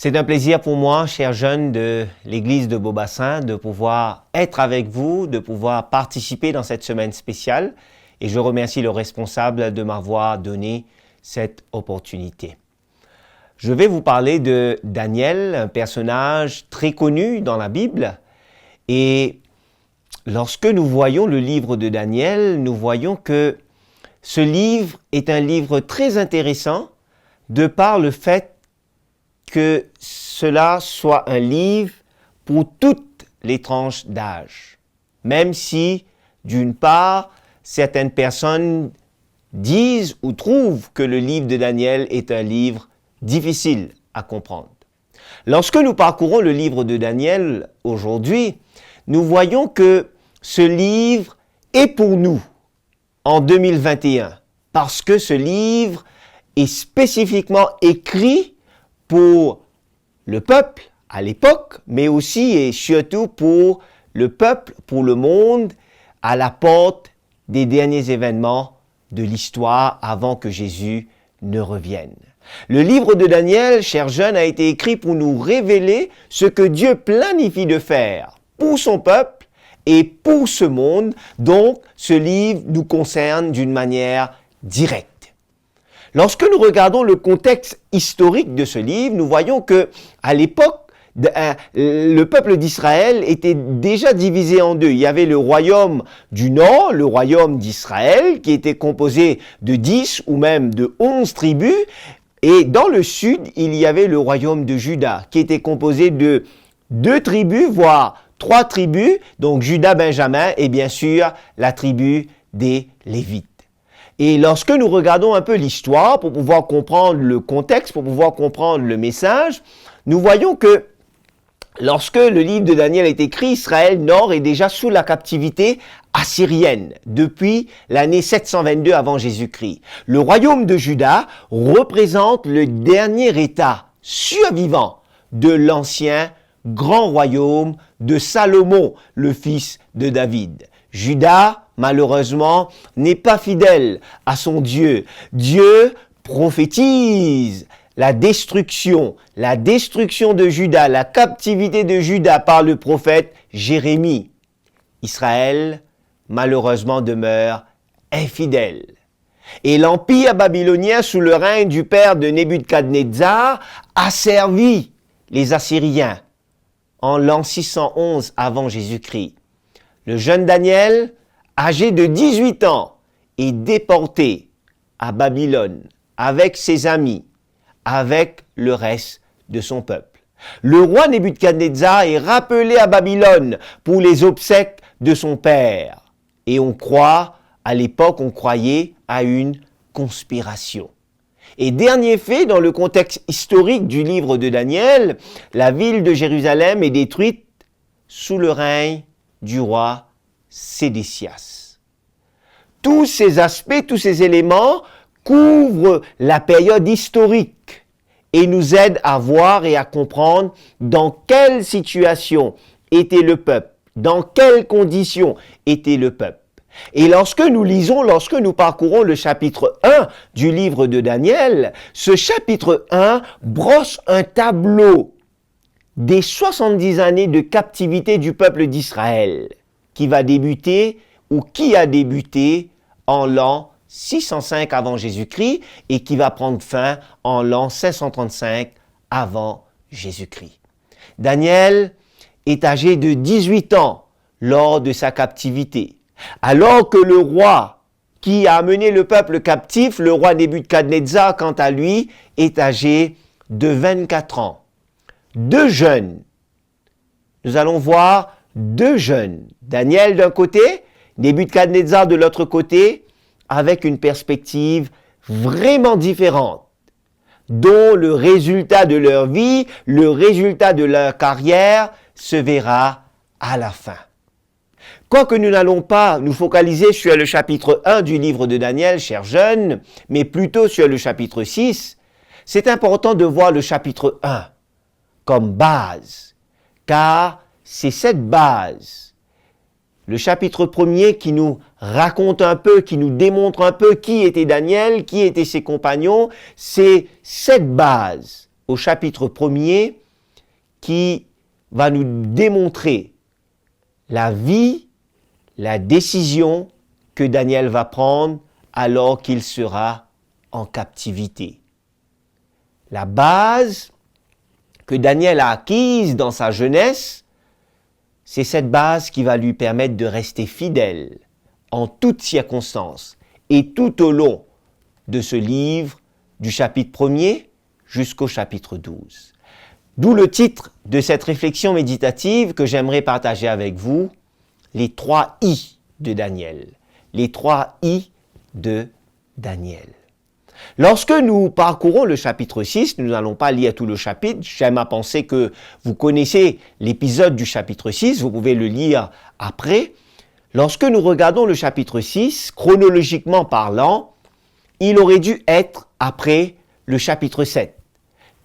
C'est un plaisir pour moi, chers jeunes de l'église de Beaubassin, de pouvoir être avec vous, de pouvoir participer dans cette semaine spéciale. Et je remercie le responsable de m'avoir donné cette opportunité. Je vais vous parler de Daniel, un personnage très connu dans la Bible. Et lorsque nous voyons le livre de Daniel, nous voyons que ce livre est un livre très intéressant de par le fait que cela soit un livre pour toutes les tranches d'âge. Même si, d'une part, certaines personnes disent ou trouvent que le livre de Daniel est un livre difficile à comprendre. Lorsque nous parcourons le livre de Daniel aujourd'hui, nous voyons que ce livre est pour nous en 2021, parce que ce livre est spécifiquement écrit pour le peuple à l'époque, mais aussi et surtout pour le peuple, pour le monde, à la porte des derniers événements de l'histoire avant que Jésus ne revienne. Le livre de Daniel, chers jeunes, a été écrit pour nous révéler ce que Dieu planifie de faire pour son peuple et pour ce monde. Donc, ce livre nous concerne d'une manière directe. Lorsque nous regardons le contexte historique de ce livre, nous voyons que à l'époque, le peuple d'Israël était déjà divisé en deux. Il y avait le royaume du nord, le royaume d'Israël, qui était composé de 10 ou même de 11 tribus. Et dans le sud, il y avait le royaume de Juda, qui était composé de 2 tribus, voire 3 tribus, donc Juda, Benjamin et bien sûr la tribu des Lévites. Et lorsque nous regardons un peu l'histoire pour pouvoir comprendre le contexte, pour pouvoir comprendre le message, nous voyons que lorsque le livre de Daniel est écrit, Israël Nord est déjà sous la captivité assyrienne depuis l'année 722 avant Jésus-Christ. Le royaume de Juda représente le dernier État survivant de l'ancien grand royaume de Salomon, le fils de David. Juda, malheureusement, n'est pas fidèle à son Dieu. Dieu prophétise la destruction de Juda, la captivité de Juda par le prophète Jérémie. Israël, malheureusement, demeure infidèle. Et l'empire babylonien, sous le règne du père de Nebuchadnezzar, a servi les Assyriens en l'an 611 avant Jésus-Christ. Le jeune Daniel, âgé de 18 ans, est déporté à Babylone avec ses amis, avec le reste de son peuple. Le roi Nebuchadnezzar est rappelé à Babylone pour les obsèques de son père. Et à l'époque, on croyait à une conspiration. Et dernier fait, dans le contexte historique du livre de Daniel, la ville de Jérusalem est détruite sous le règne du roi Sédécias. Tous ces aspects, tous ces éléments couvrent la période historique et nous aident à voir et à comprendre dans quelle situation était le peuple, dans quelles conditions était le peuple. Et lorsque nous parcourons le chapitre 1 du livre de Daniel, ce chapitre 1 brosse un tableau des 70 années de captivité du peuple d'Israël qui a débuté en l'an 605 avant Jésus-Christ et qui va prendre fin en l'an 535 avant Jésus-Christ. Daniel est âgé de 18 ans lors de sa captivité. Alors que le roi qui a amené le peuple captif, le roi Nebuchadnezzar, quant à lui, est âgé de 24 ans. 2 jeunes. Nous allons voir 2 jeunes. Daniel d'un côté, Nebuchadnezzar de l'autre côté, avec une perspective vraiment différente, dont le résultat de leur vie, le résultat de leur carrière se verra à la fin. Quoique nous n'allons pas nous focaliser sur le chapitre 1 du livre de Daniel, chers jeunes, mais plutôt sur le chapitre 6, c'est important de voir le chapitre 1 comme base, car c'est cette base, le chapitre 1er qui nous raconte un peu, qui nous démontre un peu qui était Daniel, qui étaient ses compagnons, c'est cette base au chapitre 1er qui va nous démontrer la vie, la décision que Daniel va prendre alors qu'il sera en captivité. La base que Daniel a acquise dans sa jeunesse, c'est cette base qui va lui permettre de rester fidèle en toutes circonstances et tout au long de ce livre du chapitre 1er jusqu'au chapitre 12. D'où le titre de cette réflexion méditative que j'aimerais partager avec vous, les 3 I de Daniel. Les 3 I de Daniel. Lorsque nous parcourons le chapitre 6, nous n'allons pas lire tout le chapitre, j'aime à penser que vous connaissez l'épisode du chapitre 6, vous pouvez le lire après. Lorsque nous regardons le chapitre 6, chronologiquement parlant, il aurait dû être après le chapitre 7,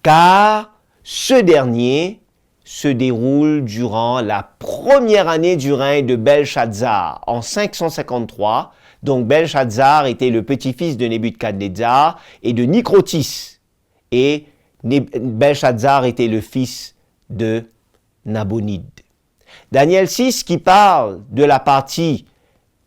car ce dernier se déroule durant la première année du règne de Belshazzar, en 553. Donc Belshazzar était le petit-fils de Nebuchadnezzar et de Nicrotis. Et Belshazzar était le fils de Nabonide. Daniel 6, qui parle de la partie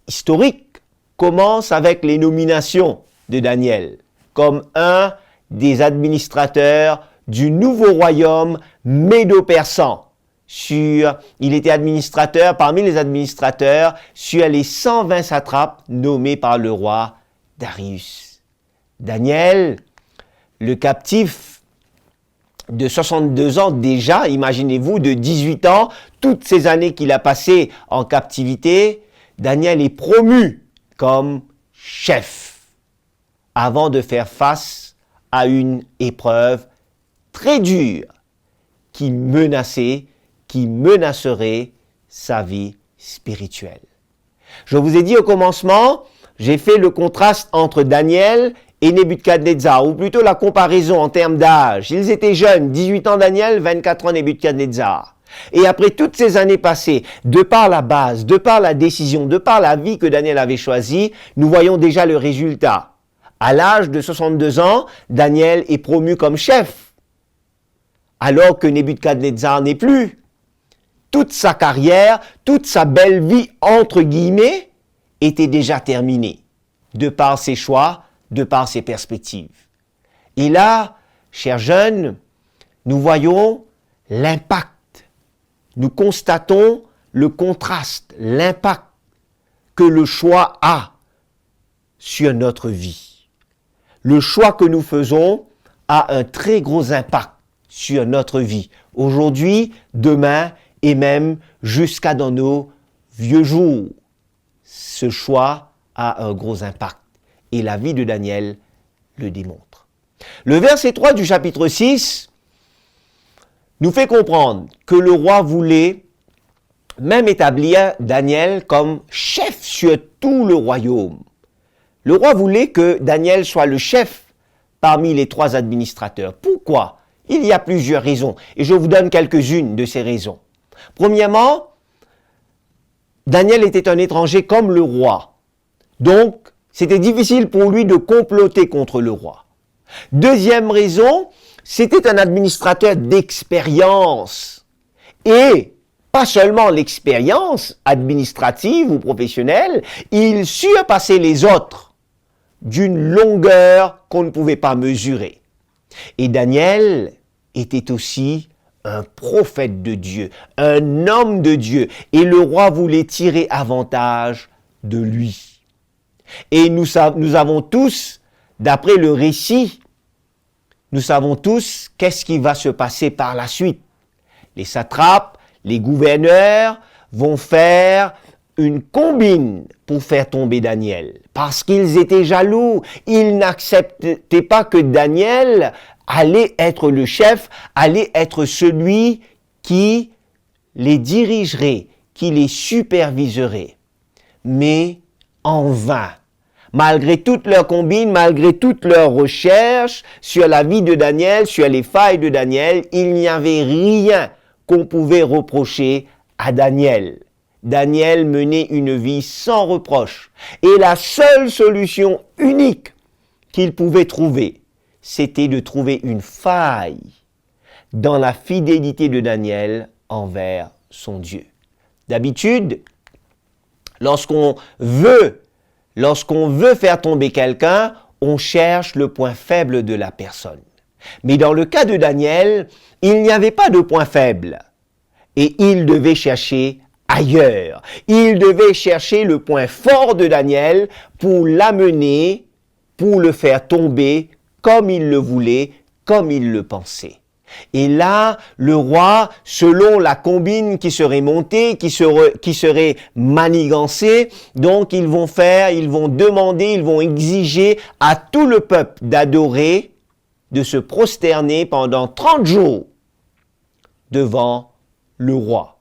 historique, commence avec les nominations de Daniel comme un des administrateurs du nouveau royaume médo-persan. Il était administrateur, parmi les administrateurs, sur les 120 satrapes nommés par le roi Darius. Daniel, le captif de 62 ans déjà, imaginez-vous, de 18 ans, toutes ces années qu'il a passées en captivité, Daniel est promu comme chef avant de faire face à une épreuve très dure qui menacerait sa vie spirituelle. Je vous ai dit au commencement, j'ai fait le contraste entre Daniel et Nebuchadnezzar, ou plutôt la comparaison en termes d'âge. Ils étaient jeunes, 18 ans Daniel, 24 ans Nebuchadnezzar. Et après toutes ces années passées, de par la base, de par la décision, de par la vie que Daniel avait choisie, nous voyons déjà le résultat. À l'âge de 62 ans, Daniel est promu comme chef, alors que Nebuchadnezzar n'est plus. Toute sa carrière, toute sa belle vie, entre guillemets, était déjà terminée, de par ses choix, de par ses perspectives. Et là, chers jeunes, nous voyons l'impact, nous constatons le contraste, l'impact que le choix a sur notre vie. Le choix que nous faisons a un très gros impact sur notre vie, aujourd'hui, demain et même jusqu'à dans nos vieux jours. Ce choix a un gros impact et la vie de Daniel le démontre. Le verset 3 du chapitre 6 nous fait comprendre que le roi voulait même établir Daniel comme chef sur tout le royaume. Le roi voulait que Daniel soit le chef parmi les 3 administrateurs. Pourquoi? Il y a plusieurs raisons et je vous donne quelques-unes de ces raisons. Premièrement, Daniel était un étranger comme le roi. Donc, c'était difficile pour lui de comploter contre le roi. Deuxième raison, c'était un administrateur d'expérience. Et pas seulement l'expérience administrative ou professionnelle, il surpassait les autres d'une longueur qu'on ne pouvait pas mesurer. Et Daniel était aussi un prophète de Dieu, un homme de Dieu, et le roi voulait tirer avantage de lui. Et nous avons tous, d'après le récit, nous savons tous qu'est-ce qui va se passer par la suite. Les satrapes, les gouverneurs vont faire une combine pour faire tomber Daniel, parce qu'ils étaient jaloux. Ils n'acceptaient pas que Daniel allait être le chef, allait être celui qui les dirigerait, qui les superviserait. Mais en vain. Malgré toutes leurs combines, malgré toutes leurs recherches sur la vie de Daniel, sur les failles de Daniel, il n'y avait rien qu'on pouvait reprocher à Daniel. Daniel menait une vie sans reproche. Et la seule solution unique qu'il pouvait trouver, c'était de trouver une faille dans la fidélité de Daniel envers son Dieu. D'habitude, lorsqu'on veut faire tomber quelqu'un, on cherche le point faible de la personne. Mais dans le cas de Daniel, il n'y avait pas de point faible. Et il devait chercher ailleurs. Il devait chercher le point fort de Daniel pour l'amener, pour le faire tomber comme il le voulait, comme il le pensait. Et là, le roi, selon la combine qui serait montée, qui serait manigancée, donc ils vont demander, ils vont exiger à tout le peuple d'adorer, de se prosterner pendant 30 jours devant le roi,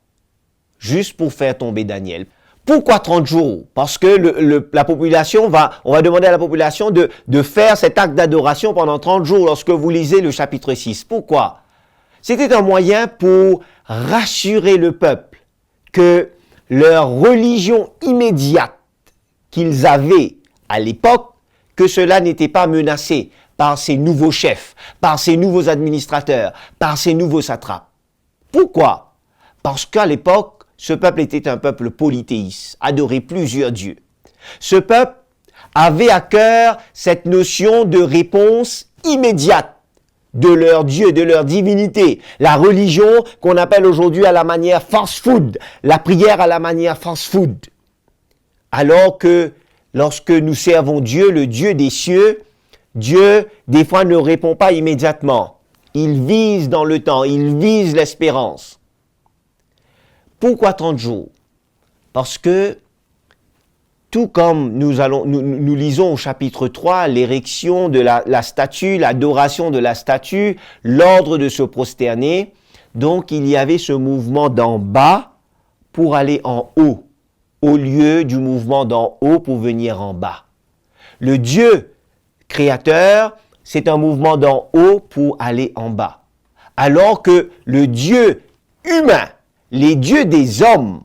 juste pour faire tomber Daniel. Pourquoi 30 jours? Parce que la population on va demander à la population de faire cet acte d'adoration pendant 30 jours lorsque vous lisez le chapitre 6. Pourquoi? C'était un moyen pour rassurer le peuple que leur religion immédiate qu'ils avaient à l'époque, que cela n'était pas menacé par ces nouveaux chefs, par ces nouveaux administrateurs, par ces nouveaux satrapes. Pourquoi? Parce qu'à l'époque, ce peuple était un peuple polythéiste, adorait plusieurs dieux. Ce peuple avait à cœur cette notion de réponse immédiate de leur Dieu, de leur divinité. La religion qu'on appelle aujourd'hui à la manière fast-food, la prière à la manière fast-food. Alors que lorsque nous servons Dieu, le Dieu des cieux, Dieu, des fois, ne répond pas immédiatement. Il vise dans le temps, il vise l'espérance. Pourquoi 30 jours? Parce que, tout comme nous lisons au chapitre 3, l'érection de la statue, l'adoration de la statue, l'ordre de se prosterner, donc il y avait ce mouvement d'en bas pour aller en haut, au lieu du mouvement d'en haut pour venir en bas. Le Dieu créateur, c'est un mouvement d'en haut pour aller en bas. Alors que le Dieu humain, les dieux des hommes,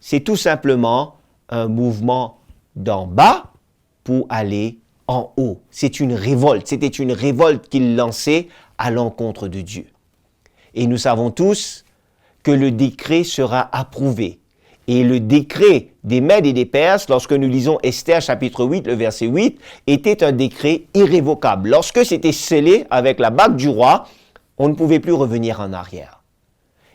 c'est tout simplement un mouvement d'en bas pour aller en haut. C'est une révolte. C'était une révolte qu'il lançait à l'encontre de Dieu. Et nous savons tous que le décret sera approuvé. Et le décret des Mèdes et des Perses, lorsque nous lisons Esther chapitre 8, le verset 8, était un décret irrévocable. Lorsque c'était scellé avec la bague du roi, on ne pouvait plus revenir en arrière.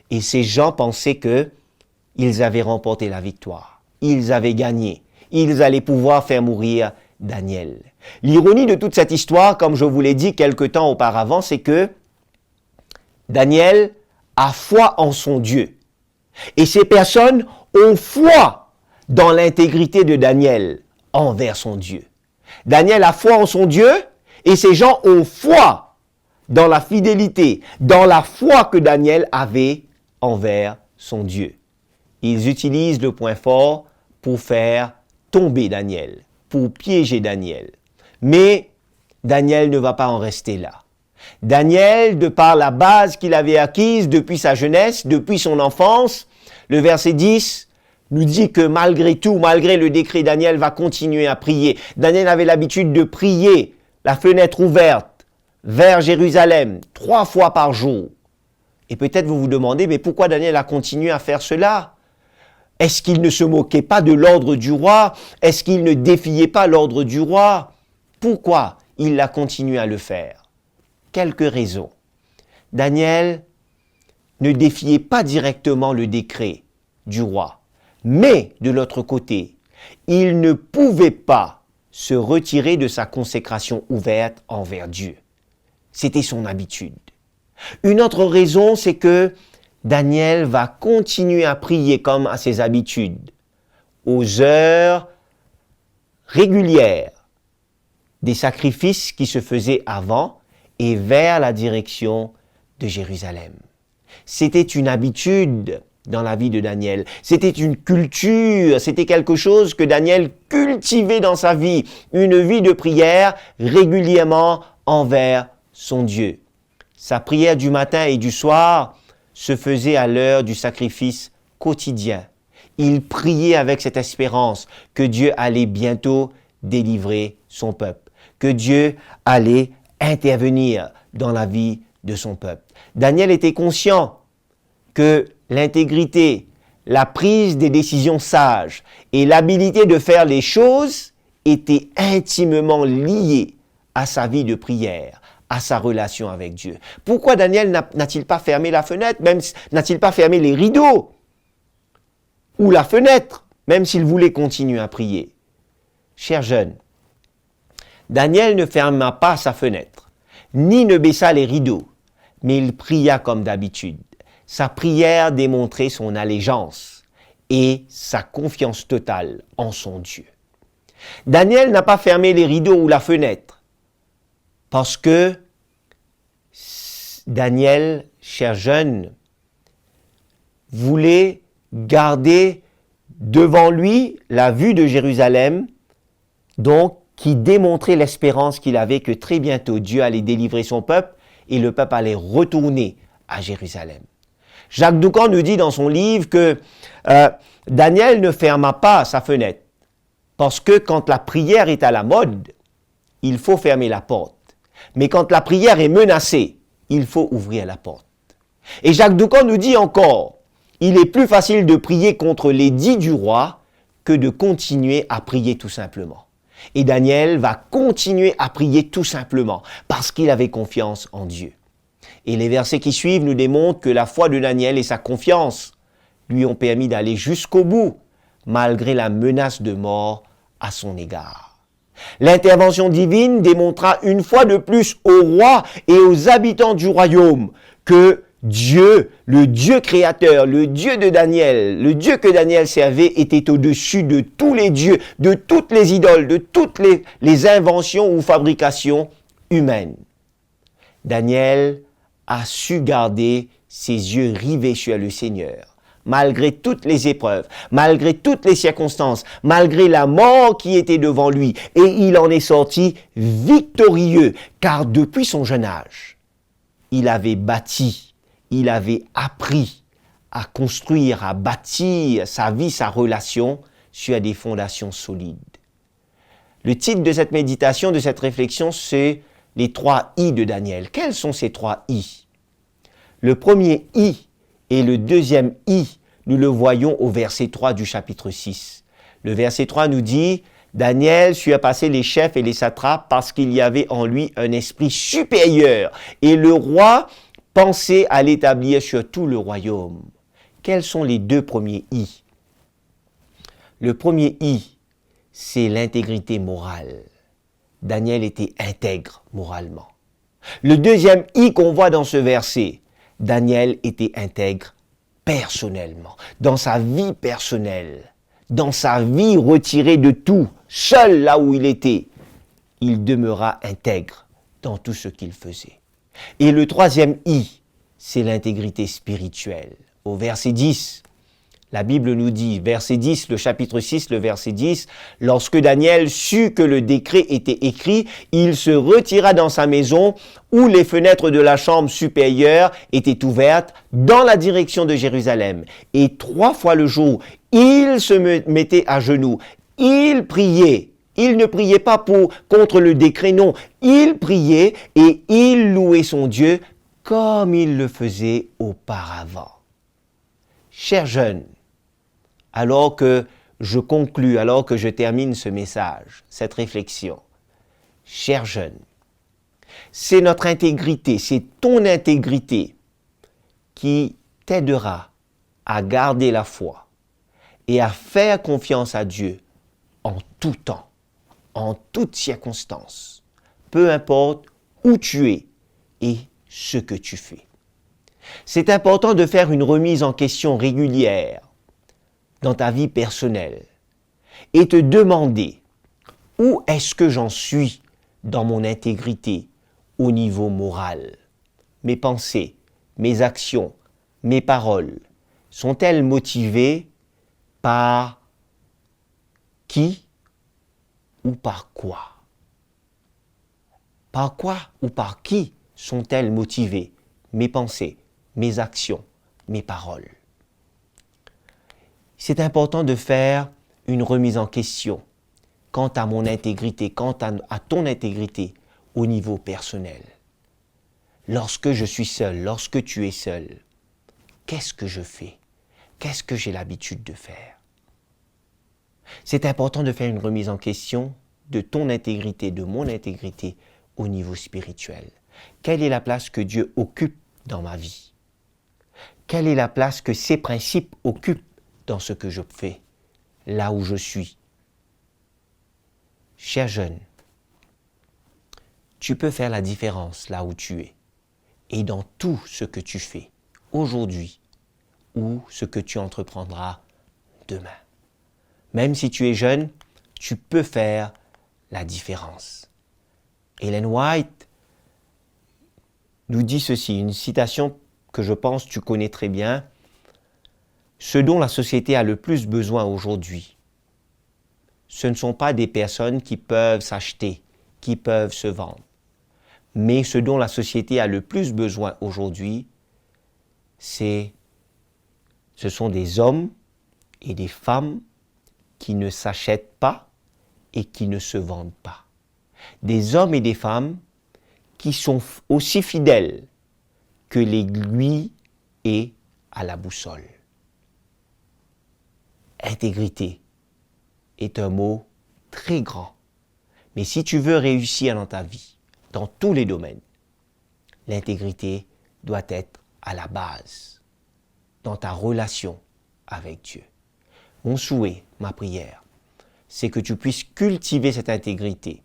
Et ces gens pensaient qu'ils avaient remporté la victoire. Ils avaient gagné. Ils allaient pouvoir faire mourir Daniel. L'ironie de toute cette histoire, comme je vous l'ai dit quelque temps auparavant, c'est que Daniel a foi en son Dieu. Et ces personnes ont foi dans l'intégrité de Daniel envers son Dieu. Daniel a foi en son Dieu et ces gens ont foi dans la fidélité, dans la foi que Daniel avait envers son Dieu. Ils utilisent le point fort pour faire tomber Daniel, pour piéger Daniel. Mais Daniel ne va pas en rester là. Daniel, de par la base qu'il avait acquise depuis sa jeunesse, depuis son enfance, le verset 10 nous dit que malgré tout, malgré le décret, Daniel va continuer à prier. Daniel avait l'habitude de prier, la fenêtre ouverte, vers Jérusalem, 3 fois par jour. Et peut-être vous vous demandez, mais pourquoi Daniel a continué à faire cela? Est-ce qu'il ne se moquait pas de l'ordre du roi? Est-ce qu'il ne défiait pas l'ordre du roi? Pourquoi il a continué à le faire? Quelques raisons. Daniel ne défiait pas directement le décret du roi. Mais, de l'autre côté, il ne pouvait pas se retirer de sa consécration ouverte envers Dieu. C'était son habitude. Une autre raison, c'est que Daniel va continuer à prier comme à ses habitudes, aux heures régulières des sacrifices qui se faisaient avant et vers la direction de Jérusalem. C'était une habitude dans la vie de Daniel. C'était une culture, c'était quelque chose que Daniel cultivait dans sa vie, une vie de prière régulièrement envers son Dieu. Sa prière du matin et du soir se faisait à l'heure du sacrifice quotidien. Il priait avec cette espérance que Dieu allait bientôt délivrer son peuple, que Dieu allait intervenir dans la vie de son peuple. Daniel était conscient que l'intégrité, la prise des décisions sages et l'habilité de faire les choses étaient intimement liées à sa vie de prière, à sa relation avec Dieu. Pourquoi Daniel n'a-t-il pas fermé la fenêtre, même n'a-t-il pas fermé les rideaux ou la fenêtre, même s'il voulait continuer à prier? Chers jeunes, Daniel ne ferma pas sa fenêtre, ni ne baissa les rideaux, mais il pria comme d'habitude. Sa prière démontrait son allégeance et sa confiance totale en son Dieu. Daniel n'a pas fermé les rideaux ou la fenêtre parce que Daniel, cher jeune, voulait garder devant lui la vue de Jérusalem, donc qui démontrait l'espérance qu'il avait que très bientôt Dieu allait délivrer son peuple et le peuple allait retourner à Jérusalem. Jacques Doucan nous dit dans son livre que Daniel ne ferma pas sa fenêtre parce que quand la prière est à la mode, il faut fermer la porte. Mais quand la prière est menacée, il faut ouvrir la porte. Et Jacques Doucan nous dit encore, il est plus facile de prier contre l'édit du roi que de continuer à prier tout simplement. Et Daniel va continuer à prier tout simplement parce qu'il avait confiance en Dieu. Et les versets qui suivent nous démontrent que la foi de Daniel et sa confiance lui ont permis d'aller jusqu'au bout, malgré la menace de mort à son égard. L'intervention divine démontra une fois de plus au roi et aux habitants du royaume que Dieu, le Dieu créateur, le Dieu de Daniel, le Dieu que Daniel servait était au-dessus de tous les dieux, de toutes les idoles, de toutes les inventions ou fabrications humaines. Daniel a su garder ses yeux rivés sur le Seigneur, malgré toutes les épreuves, malgré toutes les circonstances, malgré la mort qui était devant lui, et il en est sorti victorieux, car depuis son jeune âge, il avait bâti, il avait appris à construire, à bâtir sa vie, sa relation sur des fondations solides. Le titre de cette méditation, de cette réflexion, c'est les 3 I de Daniel. Quels sont ces 3 I? Le premier I et le deuxième I, nous le voyons au verset 3 du chapitre 6. Le verset 3 nous dit « Daniel surpassait les chefs et les satrapes parce qu'il y avait en lui un esprit supérieur et le roi pensait à l'établir sur tout le royaume. » Quels sont les 2 premiers I? Le premier I, c'est l'intégrité morale. Daniel était intègre moralement. Le deuxième I qu'on voit dans ce verset, Daniel était intègre personnellement, dans sa vie personnelle, dans sa vie retirée de tout, seul là où il était. Il demeura intègre dans tout ce qu'il faisait. Et le troisième I, c'est l'intégrité spirituelle. Au verset 10, la Bible nous dit, verset 10, le chapitre 6, le verset 10, « Lorsque Daniel sut que le décret était écrit, il se retira dans sa maison où les fenêtres de la chambre supérieure étaient ouvertes dans la direction de Jérusalem. Et 3 fois le jour, il se mettait à genoux, il priait. » Il ne priait pas contre le décret, non. Il priait et il louait son Dieu comme il le faisait auparavant. Chers jeunes, alors que je conclus, alors que je termine ce message, cette réflexion, chers jeunes, c'est notre intégrité, c'est ton intégrité qui t'aidera à garder la foi et à faire confiance à Dieu en tout temps, en toutes circonstances, peu importe où tu es et ce que tu fais. C'est important de faire une remise en question régulière dans ta vie personnelle et te demander où est-ce que j'en suis dans mon intégrité au niveau moral. Mes pensées, mes actions, mes paroles sont-elles motivées par qui ou par quoi? Par quoi ou par qui sont-elles motivées? Mes pensées, mes actions, mes paroles. C'est important de faire une remise en question quant à mon intégrité, quant à ton intégrité au niveau personnel. lorsque je suis seul, lorsque tu es seul, qu'est-ce que je fais? Qu'est-ce que j'ai l'habitude de faire? C'est important de faire une remise en question de ton intégrité, de mon intégrité au niveau spirituel. Quelle est la place que Dieu occupe dans ma vie? Quelle est la place que ses principes occupent dans ce que je fais, là où je suis? Cher jeune, tu peux faire la différence là où tu es et dans tout ce que tu fais aujourd'hui ou ce que tu entreprendras demain. Même si tu es jeune, tu peux faire la différence. Ellen White nous dit ceci, une citation que je pense tu connais très bien. Ce dont la société a le plus besoin aujourd'hui, ce ne sont pas des personnes qui peuvent s'acheter, qui peuvent se vendre. Mais ce dont la société a le plus besoin aujourd'hui, ce sont des hommes et des femmes qui ne s'achètent pas et qui ne se vendent pas. Des hommes et des femmes qui sont aussi fidèles que l'aiguille est à la boussole. Intégrité est un mot très grand. Mais si tu veux réussir dans ta vie, dans tous les domaines, l'intégrité doit être à la base, dans ta relation avec Dieu. Mon souhait, ma prière, c'est que tu puisses cultiver cette intégrité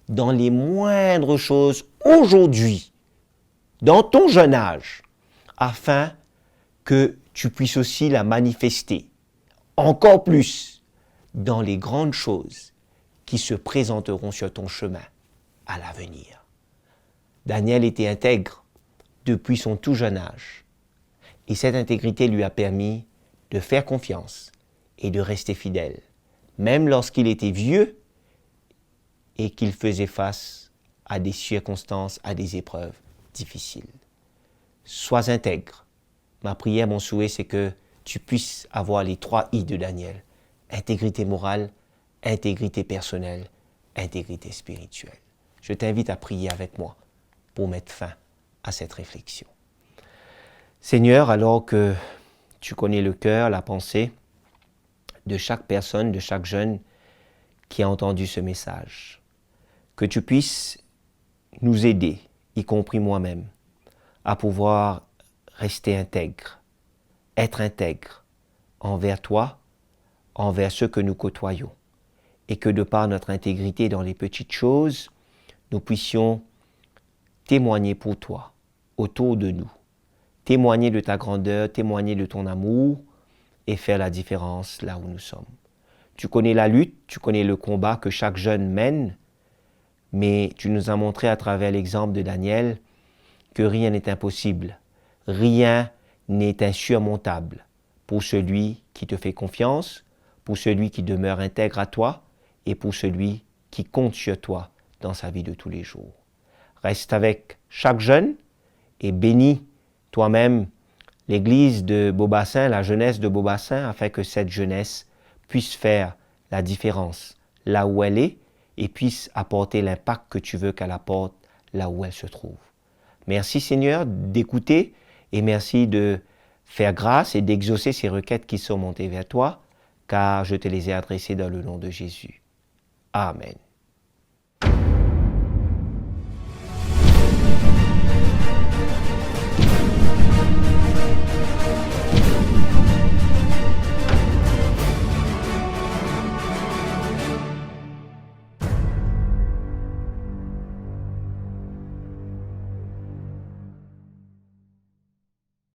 dans les moindres choses aujourd'hui, dans ton jeune âge, afin que tu puisses aussi la manifester encore plus dans les grandes choses qui se présenteront sur ton chemin à l'avenir. Daniel était intègre depuis son tout jeune âge et cette intégrité lui a permis de faire confiance et de rester fidèle, même lorsqu'il était vieux et qu'il faisait face à des circonstances, à des épreuves difficiles. Sois intègre. Ma prière, mon souhait, c'est que tu puisses avoir les 3 I de Daniel. Intégrité morale, intégrité personnelle, intégrité spirituelle. Je t'invite à prier avec moi pour mettre fin à cette réflexion. Seigneur, alors que tu connais le cœur, la pensée de chaque personne, de chaque jeune qui a entendu ce message, que tu puisses nous aider, y compris moi-même, à pouvoir rester intègre, être intègre envers toi, envers ceux que nous côtoyons, et que de par notre intégrité dans les petites choses, nous puissions témoigner pour toi, autour de nous, témoigner de ta grandeur, témoigner de ton amour, et faire la différence là où nous sommes. Tu connais la lutte, tu connais le combat que chaque jeune mène, mais tu nous as montré à travers l'exemple de Daniel que rien n'est impossible, rien n'est insurmontable pour celui qui te fait confiance, pour celui qui demeure intègre à toi et pour celui qui compte sur toi dans sa vie de tous les jours. Reste avec chaque jeune et bénis toi-même l'église de Beaubassin, la jeunesse de Beaubassin, afin que cette jeunesse puisse faire la différence là où elle est et puisse apporter l'impact que tu veux qu'elle apporte là où elle se trouve. Merci Seigneur d'écouter et merci de faire grâce et d'exaucer ces requêtes qui sont montées vers toi, car je te les ai adressées dans le nom de Jésus. Amen.